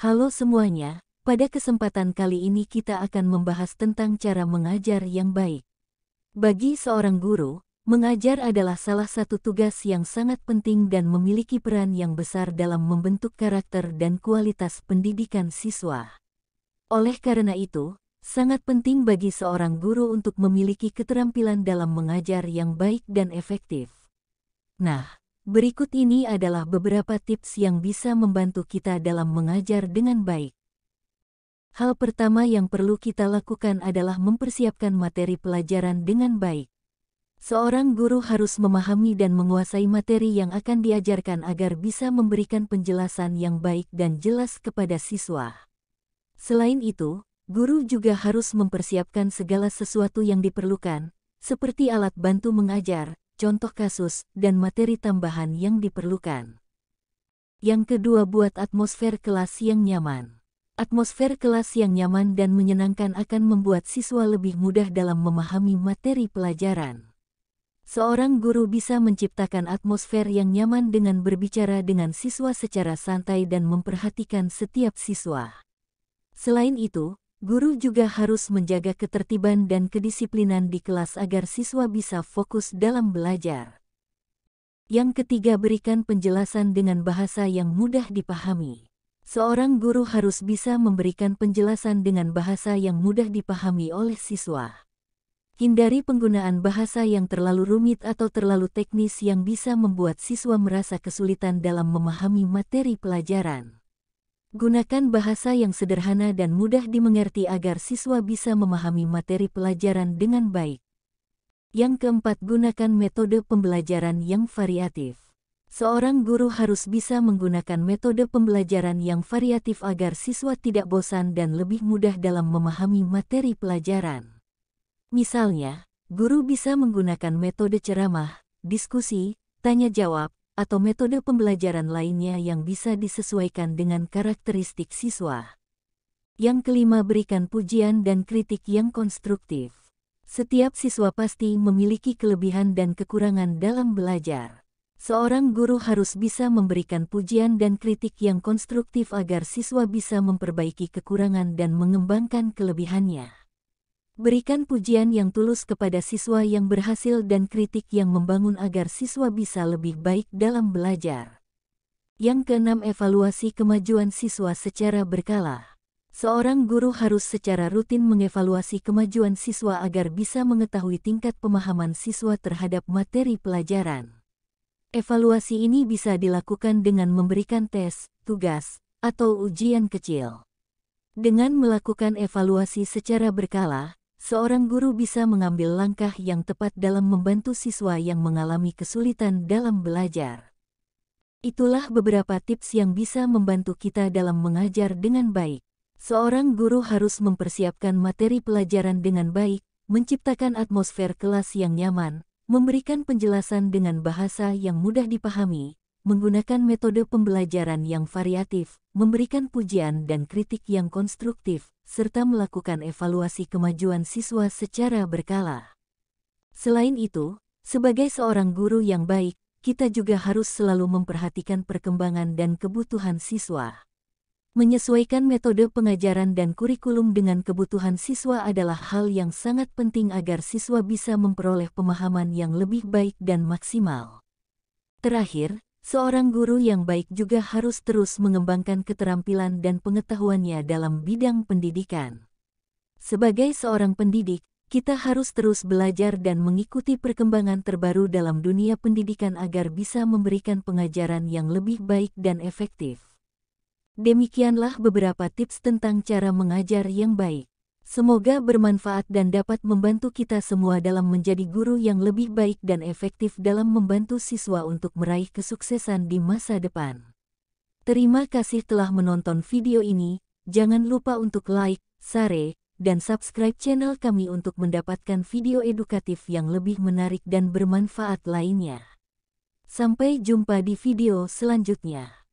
Halo semuanya, pada kesempatan kali ini kita akan membahas tentang cara mengajar yang baik. Bagi seorang guru, mengajar adalah salah satu tugas yang sangat penting dan memiliki peran yang besar dalam membentuk karakter dan kualitas pendidikan siswa. Oleh karena itu, sangat penting bagi seorang guru untuk memiliki keterampilan dalam mengajar yang baik dan efektif. Nah, berikut ini adalah beberapa tips yang bisa membantu kita dalam mengajar dengan baik. Hal pertama yang perlu kita lakukan adalah mempersiapkan materi pelajaran dengan baik. Seorang guru harus memahami dan menguasai materi yang akan diajarkan agar bisa memberikan penjelasan yang baik dan jelas kepada siswa. Selain itu, guru juga harus mempersiapkan segala sesuatu yang diperlukan, seperti alat bantu mengajar, contoh kasus, dan materi tambahan yang diperlukan. Yang kedua, buat atmosfer kelas yang nyaman. Atmosfer kelas yang nyaman dan menyenangkan akan membuat siswa lebih mudah dalam memahami materi pelajaran. Seorang guru bisa menciptakan atmosfer yang nyaman dengan berbicara dengan siswa secara santai dan memperhatikan setiap siswa. Selain itu, guru juga harus menjaga ketertiban dan kedisiplinan di kelas agar siswa bisa fokus dalam belajar. Yang ketiga, berikan penjelasan dengan bahasa yang mudah dipahami. Seorang guru harus bisa memberikan penjelasan dengan bahasa yang mudah dipahami oleh siswa. Hindari penggunaan bahasa yang terlalu rumit atau terlalu teknis yang bisa membuat siswa merasa kesulitan dalam memahami materi pelajaran. Gunakan bahasa yang sederhana dan mudah dimengerti agar siswa bisa memahami materi pelajaran dengan baik. Yang keempat, gunakan metode pembelajaran yang variatif. Seorang guru harus bisa menggunakan metode pembelajaran yang variatif agar siswa tidak bosan dan lebih mudah dalam memahami materi pelajaran. Misalnya, guru bisa menggunakan metode ceramah, diskusi, tanya jawab, atau metode pembelajaran lainnya yang bisa disesuaikan dengan karakteristik siswa. Yang kelima, berikan pujian dan kritik yang konstruktif. Setiap siswa pasti memiliki kelebihan dan kekurangan dalam belajar. Seorang guru harus bisa memberikan pujian dan kritik yang konstruktif agar siswa bisa memperbaiki kekurangan dan mengembangkan kelebihannya. Berikan pujian yang tulus kepada siswa yang berhasil dan kritik yang membangun agar siswa bisa lebih baik dalam belajar. Yang keenam, evaluasi kemajuan siswa secara berkala. Seorang guru harus secara rutin mengevaluasi kemajuan siswa agar bisa mengetahui tingkat pemahaman siswa terhadap materi pelajaran. Evaluasi ini bisa dilakukan dengan memberikan tes, tugas, atau ujian kecil. Dengan melakukan evaluasi secara berkala, seorang guru bisa mengambil langkah yang tepat dalam membantu siswa yang mengalami kesulitan dalam belajar. Itulah beberapa tips yang bisa membantu kita dalam mengajar dengan baik. Seorang guru harus mempersiapkan materi pelajaran dengan baik, menciptakan atmosfer kelas yang nyaman, memberikan penjelasan dengan bahasa yang mudah dipahami, menggunakan metode pembelajaran yang variatif, memberikan pujian dan kritik yang konstruktif, serta melakukan evaluasi kemajuan siswa secara berkala. Selain itu, sebagai seorang guru yang baik, kita juga harus selalu memperhatikan perkembangan dan kebutuhan siswa. Menyesuaikan metode pengajaran dan kurikulum dengan kebutuhan siswa adalah hal yang sangat penting agar siswa bisa memperoleh pemahaman yang lebih baik dan maksimal. Terakhir, seorang guru yang baik juga harus terus mengembangkan keterampilan dan pengetahuannya dalam bidang pendidikan. Sebagai seorang pendidik, kita harus terus belajar dan mengikuti perkembangan terbaru dalam dunia pendidikan agar bisa memberikan pengajaran yang lebih baik dan efektif. Demikianlah beberapa tips tentang cara mengajar yang baik. Semoga bermanfaat dan dapat membantu kita semua dalam menjadi guru yang lebih baik dan efektif dalam membantu siswa untuk meraih kesuksesan di masa depan. Terima kasih telah menonton video ini. Jangan lupa untuk like, share, dan subscribe channel kami untuk mendapatkan video edukatif yang lebih menarik dan bermanfaat lainnya. Sampai jumpa di video selanjutnya.